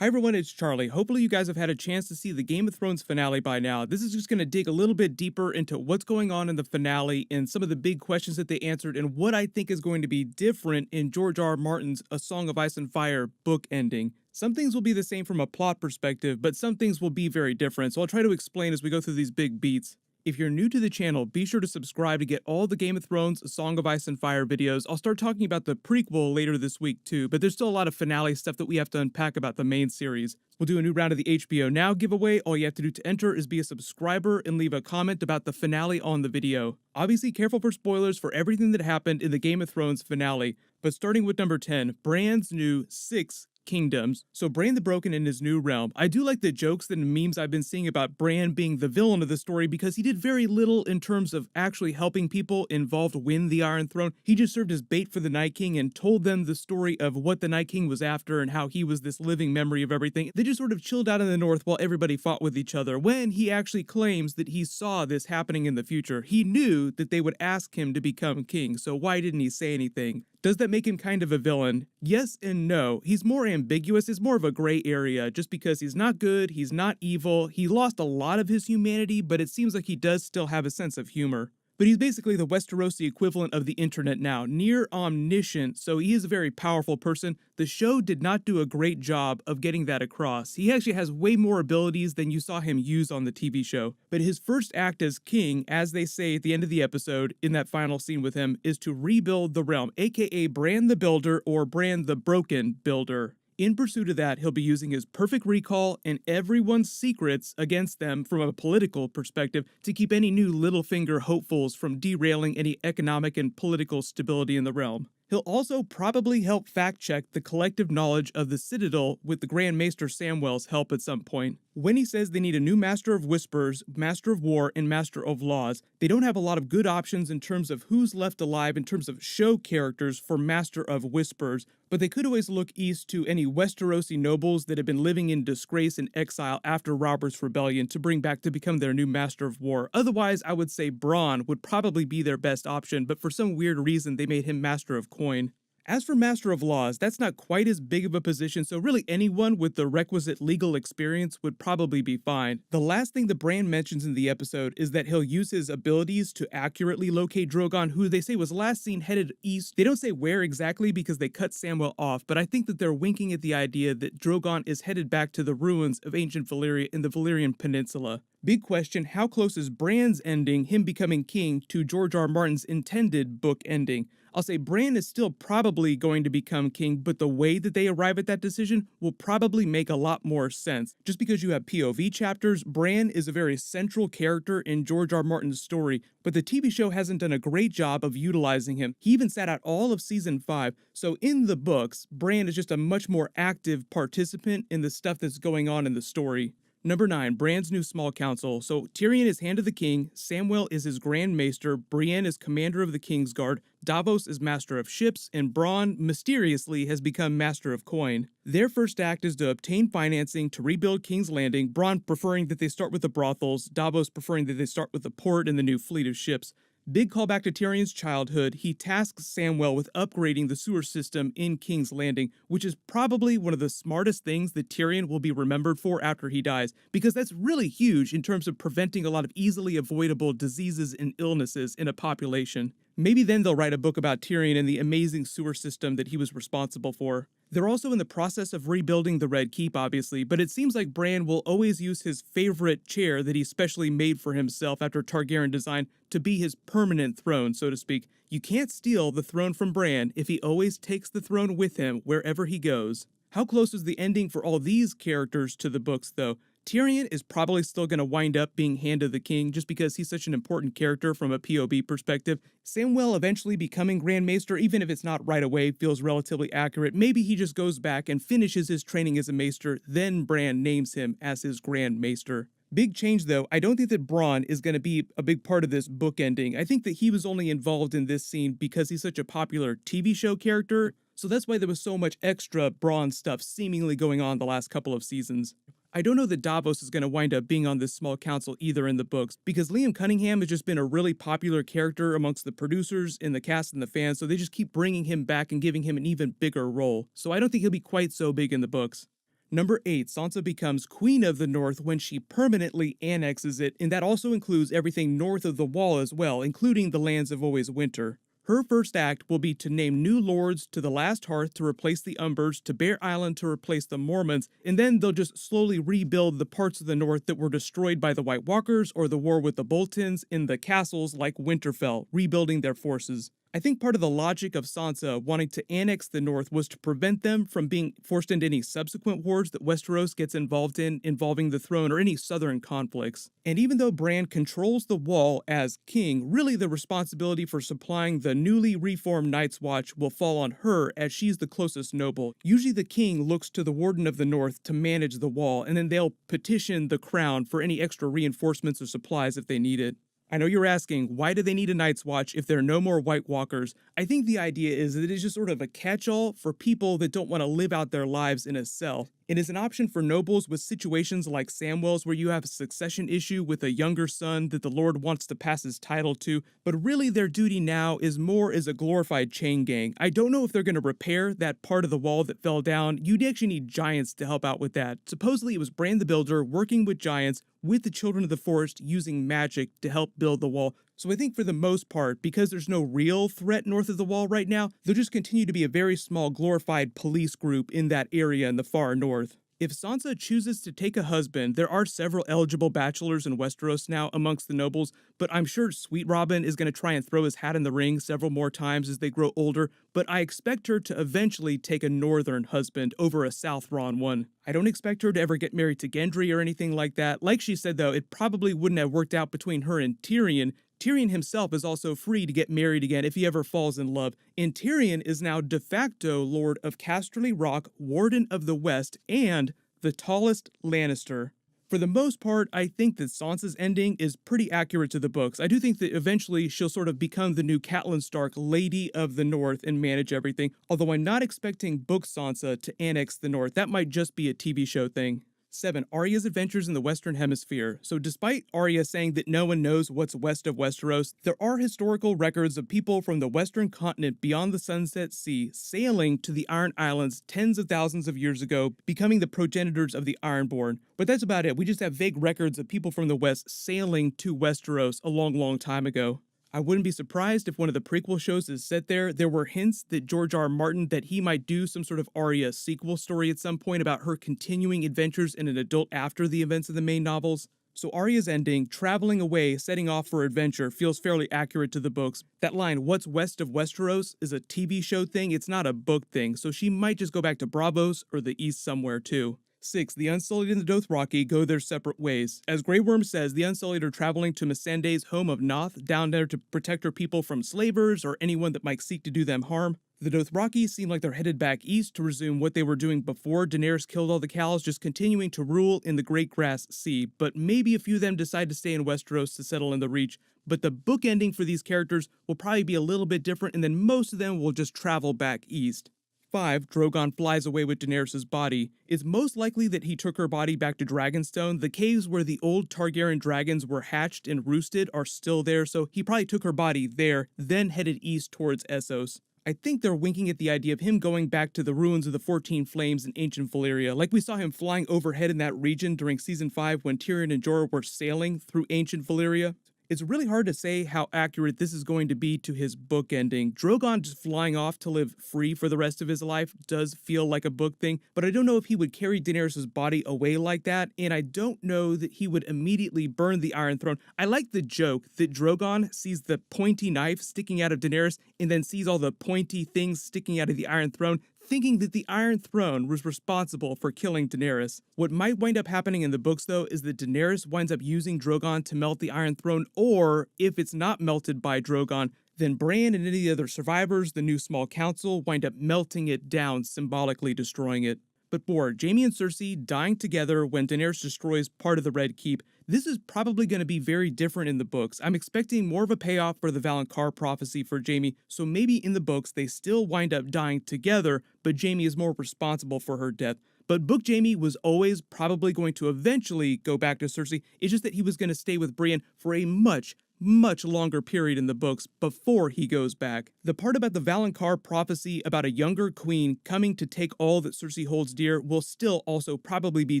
Hi everyone, it's Charlie. Hopefully you guys have had a chance to see the Game of Thrones finale by now. This is just going to dig a little bit deeper into what's going on in the finale and some of the big questions that they answered and what I think is going to be different in George R. R. Martin's A Song of Ice and Fire book ending. Some things will be the same from a plot perspective, but some things will be very different, so I'll try to explain as we go through these big beats. If you're new to the channel, be sure to subscribe to get all the Game of Thrones A Song of Ice and Fire videos. I'll start talking about the prequel later this week too, but there's still a lot of finale stuff that we have to unpack about the main series. We'll do a new round of the HBO Now giveaway. All you have to do to enter is be a subscriber and leave a comment about the finale on the video. Obviously, careful for spoilers for everything that happened in the Game of Thrones finale, but starting with number 10, Bran's new 6 kingdoms. So Bran the Broken in his new realm. I do like the jokes and memes I've been seeing about Bran being the villain of the story because he did very little in terms of actually helping people involved win the Iron Throne. He just served as bait for the Night King and told them the story of what the Night King was after and how he was this living memory of everything. They just sort of chilled out in the north while everybody fought with each other when he actually claims that he saw this happening in the future. He knew that they would ask him to become king, so why didn't he say anything? Does that make him kind of a villain? Yes and no. He's more ambiguous, it's more of a gray area, just because he's not good, he's not evil, he lost a lot of his humanity, but it seems like he does still have a sense of humor. But he's basically the Westerosi equivalent of the internet now, near omniscient, so he is a very powerful person. The show did not do a great job of getting that across. He actually has way more abilities than you saw him use on the TV show. But his first act as king, as they say at the end of the episode, in that final scene with him, is to rebuild the realm, aka Bran the Builder or Bran the Broken Builder. In pursuit of that, he'll be using his perfect recall and everyone's secrets against them from a political perspective to keep any new Littlefinger hopefuls from derailing any economic and political stability in the realm. He'll also probably help fact-check the collective knowledge of the Citadel with the Grand Maester Samwell's help at some point. When he says they need a new Master of Whispers, Master of War, and Master of Laws, they don't have a lot of good options in terms of who's left alive in terms of show characters for Master of Whispers, but they could always look east to any Westerosi nobles that have been living in disgrace and exile after Robert's Rebellion to bring back to become their new Master of War. Otherwise, I would say Bronn would probably be their best option, but for some weird reason they made him Master of Coin. As for Master of Laws, that's not quite as big of a position, so really anyone with the requisite legal experience would probably be fine. The last thing that Bran mentions in the episode is that he'll use his abilities to accurately locate Drogon, who they say was last seen headed east. They don't say where exactly because they cut Samwell off, but I think that they're winking at the idea that Drogon is headed back to the ruins of ancient Valyria in the Valyrian Peninsula. Big question, how close is Bran's ending, him becoming king, to George R. R. Martin's intended book ending? I'll say Bran is still probably going to become king, but the way that they arrive at that decision will probably make a lot more sense. Just because you have POV chapters, Bran is a very central character in George R. R. Martin's story, but the TV show hasn't done a great job of utilizing him. He even sat out all of season 5, so in the books, Bran is just a much more active participant in the stuff that's going on in the story. Number 9, Bran's new small council. So Tyrion is Hand of the King, Samwell is his Grand Maester, Brienne is commander of the Kingsguard, Davos is master of ships, and Bronn mysteriously has become master of coin. Their first act is to obtain financing to rebuild King's Landing, Bronn preferring that they start with the brothels, Davos preferring that they start with the port and the new fleet of ships. Big callback to Tyrion's childhood, he tasks Samwell with upgrading the sewer system in King's Landing, which is probably one of the smartest things that Tyrion will be remembered for after he dies, because that's really huge in terms of preventing a lot of easily avoidable diseases and illnesses in a population. Maybe then they'll write a book about Tyrion and the amazing sewer system that he was responsible for. They're also in the process of rebuilding the Red Keep, obviously, but it seems like Bran will always use his favorite chair that he specially made for himself after Targaryen design to be his permanent throne, so to speak. You can't steal the throne from Bran if he always takes the throne with him wherever he goes. How close is the ending for all these characters to the books, though? Tyrion is probably still going to wind up being Hand of the King just because he's such an important character from a POV perspective. Samwell eventually becoming Grand Maester, even if it's not right away, feels relatively accurate. Maybe he just goes back and finishes his training as a Maester, then Bran names him as his Grand Maester. Big change though, I don't think that Bronn is going to be a big part of this book ending. I think that he was only involved in this scene because he's such a popular TV show character, so that's why there was so much extra Bronn stuff seemingly going on the last couple of seasons. I don't know that Davos is going to wind up being on this small council either in the books, because Liam Cunningham has just been a really popular character amongst the producers, in the cast, and the fans, so they just keep bringing him back and giving him an even bigger role. So I don't think he'll be quite so big in the books. Number 8, Sansa becomes Queen of the North when she permanently annexes it, and that also includes everything north of the Wall as well, including the lands of Always Winter. Her first act will be to name new lords to the Last Hearth to replace the Umbers, to Bear Island to replace the Mormonts, and then they'll just slowly rebuild the parts of the north that were destroyed by the White Walkers or the war with the Boltons in the castles like Winterfell, rebuilding their forces. I think part of the logic of Sansa wanting to annex the North was to prevent them from being forced into any subsequent wars that Westeros gets involved in involving the throne or any southern conflicts. And even though Bran controls the Wall as king, really the responsibility for supplying the newly reformed Night's Watch will fall on her as she's the closest noble. Usually the king looks to the Warden of the North to manage the Wall, and then they'll petition the crown for any extra reinforcements or supplies if they need it. I know you're asking, why do they need a Night's Watch if there are no more White Walkers? I think the idea is that it's just sort of a catch-all for people that don't want to live out their lives in a cell. It is an option for nobles with situations like Samwell's where you have a succession issue with a younger son that the Lord wants to pass his title to, but really their duty now is more as a glorified chain gang. I don't know if they're going to repair that part of the wall that fell down. You'd actually need giants to help out with that. Supposedly it was Bran the Builder working with giants with the Children of the Forest using magic to help build the wall. So I think for the most part, because there's no real threat north of the wall right now, there'll just continue to be a very small glorified police group in that area in the far north. If Sansa chooses to take a husband, there are several eligible bachelors in Westeros now amongst the nobles, but I'm sure Sweet Robin is going to try and throw his hat in the ring several more times as they grow older, but I expect her to eventually take a northern husband over a Southron one. I don't expect her to ever get married to Gendry or anything like that. Like she said though, it probably wouldn't have worked out between her and Tyrion. Tyrion himself is also free to get married again if he ever falls in love, and Tyrion is now de facto Lord of Casterly Rock, Warden of the West, and the tallest Lannister. For the most part, I think that Sansa's ending is pretty accurate to the books. I do think that eventually she'll sort of become the new Catelyn Stark, Lady of the North, and manage everything, although I'm not expecting book Sansa to annex the North. That might just be a TV show thing. 7. Arya's adventures in the Western Hemisphere. So despite Arya saying that no one knows what's west of Westeros, there are historical records of people from the western continent beyond the Sunset Sea sailing to the Iron Islands tens of thousands of years ago, becoming the progenitors of the Ironborn. But that's about it. We just have vague records of people from the West sailing to Westeros a long time ago. I wouldn't be surprised if one of the prequel shows is set there. There were hints that George R. R. Martin that he might do some sort of Arya sequel story at some point about her continuing adventures in an adult after the events of the main novels. So Arya's ending, traveling away, setting off for adventure, feels fairly accurate to the books. That line, what's west of Westeros, is a TV show thing, it's not a book thing, so she might just go back to Braavos or the East somewhere too. 6. The Unsullied and the Dothraki go their separate ways. As Grey Worm says, the Unsullied are traveling to Missandei's home of Noth, down there to protect her people from slavers or anyone that might seek to do them harm. The Dothraki seem like they're headed back east to resume what they were doing before Daenerys killed all the cows, just continuing to rule in the Great Grass Sea, but maybe a few of them decide to stay in Westeros to settle in the Reach. But the book ending for these characters will probably be a little bit different, and then most of them will just travel back east. 5. Drogon flies away with Daenerys' body. It's most likely that he took her body back to Dragonstone. The caves where the old Targaryen dragons were hatched and roosted are still there, so he probably took her body there, then headed east towards Essos. I think they're winking at the idea of him going back to the ruins of the 14 Flames in ancient Valyria, like we saw him flying overhead in that region during Season 5 when Tyrion and Jorah were sailing through ancient Valyria. It's really hard to say how accurate this is going to be to his book ending. Drogon just flying off to live free for the rest of his life does feel like a book thing, but I don't know if he would carry Daenerys' body away like that, and I don't know that he would immediately burn the Iron Throne. I like the joke that Drogon sees the pointy knife sticking out of Daenerys and then sees all the pointy things sticking out of the Iron Throne, thinking that the Iron Throne was responsible for killing Daenerys. What might wind up happening in the books, though, is that Daenerys winds up using Drogon to melt the Iron Throne, or, if it's not melted by Drogon, then Bran and any other survivors, the new small council, wind up melting it down, symbolically destroying it. But for Jaime and Cersei dying together when Daenerys destroys part of the Red Keep, this is probably going to be very different in the books. I'm expecting more of a payoff for the Valonqar prophecy for Jaime, so maybe in the books they still wind up dying together, but Jaime is more responsible for her death. But book Jaime was always probably going to eventually go back to Cersei. It's just that he was going to stay with Brienne for a much much longer period in the books before he goes back. The part about the Valonqar prophecy about a younger queen coming to take all that Cersei holds dear will still also probably be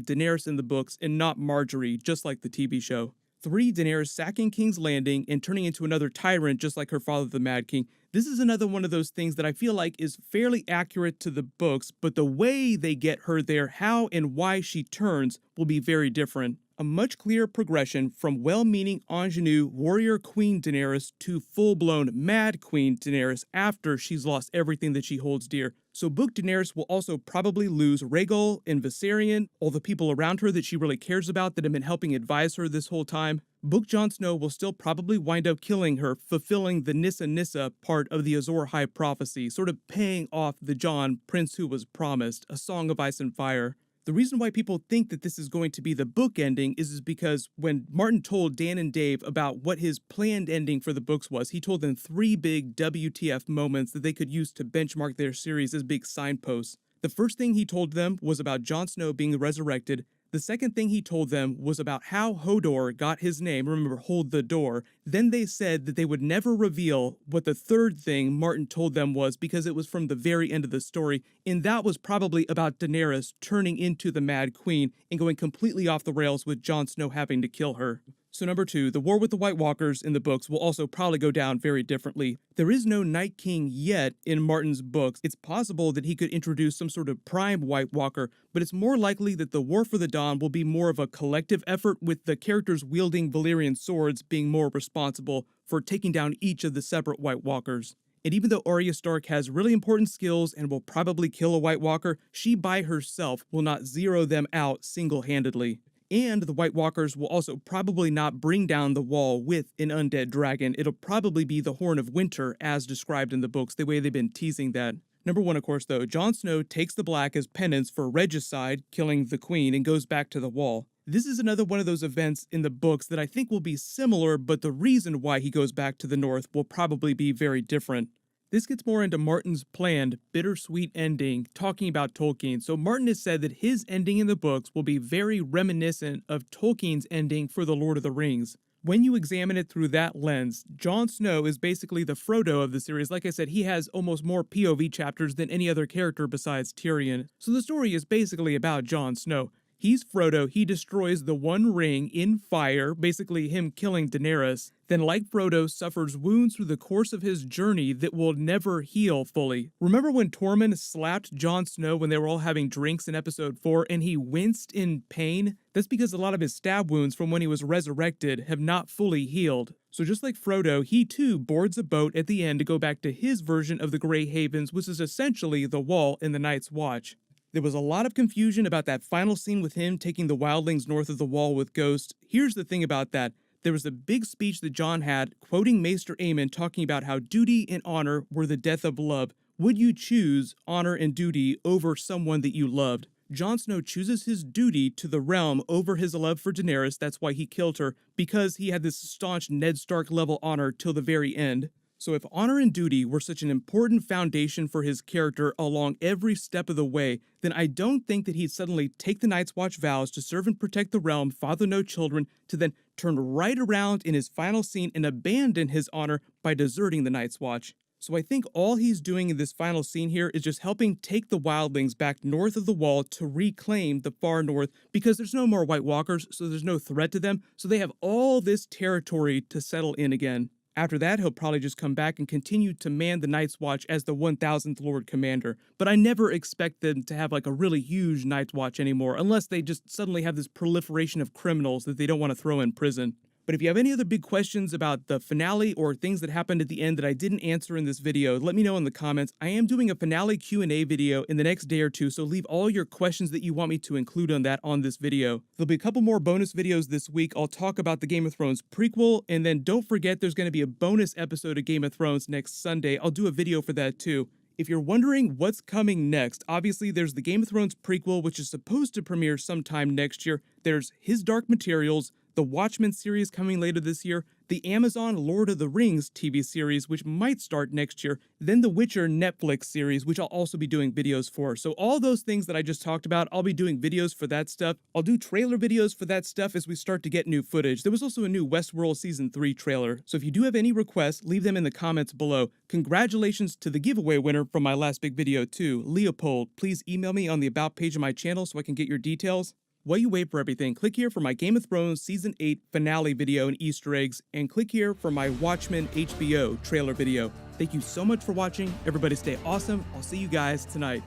Daenerys in the books and not Marjorie, just like the TV show. 3. Daenerys sacking King's Landing and turning into another tyrant just like her father the Mad King. This is another one of those things that I feel like is fairly accurate to the books, but the way they get her there, how and why she turns, will be very different. A much clearer progression from well-meaning ingenue warrior Queen Daenerys to full-blown Mad Queen Daenerys after she's lost everything that she holds dear. So book Daenerys will also probably lose Rhaegal and Viserion, all the people around her that she really cares about that have been helping advise her this whole time. Book Jon Snow will still probably wind up killing her, fulfilling the Nissa part of the Azor High prophecy, sort of paying off the Jon, Prince who was promised, A Song of Ice and Fire. The reason why people think that this is going to be the book ending is because when Martin told Dan and Dave about what his planned ending for the books was, he told them 3 big WTF moments that they could use to benchmark their series as big signposts. The first thing he told them was about Jon Snow being resurrected. The second thing he told them was about how Hodor got his name, remember, hold the door. Then they said that they would never reveal what the third thing Martin told them was because it was from the very end of the story, and that was probably about Daenerys turning into the Mad Queen and going completely off the rails with Jon Snow having to kill her. So number 2, the war with the White Walkers in the books will also probably go down very differently. There is no Night King yet in Martin's books. It's possible that he could introduce some sort of prime White Walker, but it's more likely that the War for the Dawn will be more of a collective effort, with the characters wielding Valyrian swords being more responsible for taking down each of the separate White Walkers. And even though Arya Stark has really important skills and will probably kill a White Walker, she by herself will not zero them out single-handedly. And the White Walkers will also probably not bring down the wall with an undead dragon. It'll probably be the Horn of Winter as described in the books, the way they've been teasing that. Number 1, of course, though, Jon Snow takes the black as penance for regicide, killing the queen, and goes back to the wall. This is another one of those events in the books that I think will be similar, but the reason why he goes back to the north will probably be very different. This gets more into Martin's planned, bittersweet ending, talking about Tolkien. So Martin has said that his ending in the books will be very reminiscent of Tolkien's ending for The Lord of the Rings. When you examine it through that lens, Jon Snow is basically the Frodo of the series. Like I said, he has almost more POV chapters than any other character besides Tyrion. So the story is basically about Jon Snow. He's Frodo, he destroys the One Ring in fire, basically him killing Daenerys, then like Frodo suffers wounds through the course of his journey that will never heal fully. Remember when Tormund slapped Jon Snow when they were all having drinks in episode 4 and he winced in pain? That's because a lot of his stab wounds from when he was resurrected have not fully healed. So just like Frodo, he too boards a boat at the end to go back to his version of the Grey Havens, which is essentially the Wall in the Night's Watch. There was a lot of confusion about that final scene with him taking the wildlings north of the wall with Ghost. Here's the thing about that. There was a big speech that Jon had, quoting Maester Aemon, talking about how duty and honor were the death of love. Would you choose honor and duty over someone that you loved? Jon Snow chooses his duty to the realm over his love for Daenerys. That's why he killed her, because he had this staunch Ned Stark level honor till the very end. So if honor and duty were such an important foundation for his character along every step of the way, then I don't think that he'd suddenly take the Night's Watch vows to serve and protect the realm, father no children, to then turn right around in his final scene and abandon his honor by deserting the Night's Watch. So I think all he's doing in this final scene here is just helping take the wildlings back north of the wall to reclaim the far north, because there's no more White Walkers, so there's no threat to them, so they have all this territory to settle in again. After that, he'll probably just come back and continue to man the Night's Watch as the 1000th Lord Commander. But I never expect them to have like a really huge Night's Watch anymore, unless they just suddenly have this proliferation of criminals that they don't want to throw in prison. But if you have any other big questions about the finale or things that happened at the end that I didn't answer in this video, let me know in the comments. I am doing a finale Q&A video in the next day or two, so leave all your questions that you want me to include on that on this video. There'll be a couple more bonus videos this week. I'll talk about the Game of Thrones prequel, and then don't forget there's going to be a bonus episode of Game of Thrones next Sunday. I'll do a video for that too. If you're wondering what's coming next, obviously there's the Game of Thrones prequel, which is supposed to premiere sometime next year. There's His Dark Materials, the Watchmen series coming later this year. the Amazon Lord of the Rings TV series, which might start next year, then the Witcher Netflix series, which I'll also be doing videos for. So all those things that I just talked about, I'll be doing videos for that stuff. I'll do trailer videos for that stuff as we start to get new footage. There was also a new Westworld Season 3 trailer. So if you do have any requests, leave them in the comments below. Congratulations to the giveaway winner from my last big video too, Leopold. Please email me on the About page of my channel so I can get your details. While you wait for everything, click here for my Game of Thrones Season 8 finale video and Easter eggs, and click here for my Watchmen HBO trailer video. Thank you so much for watching. Everybody stay awesome. I'll see you guys tonight.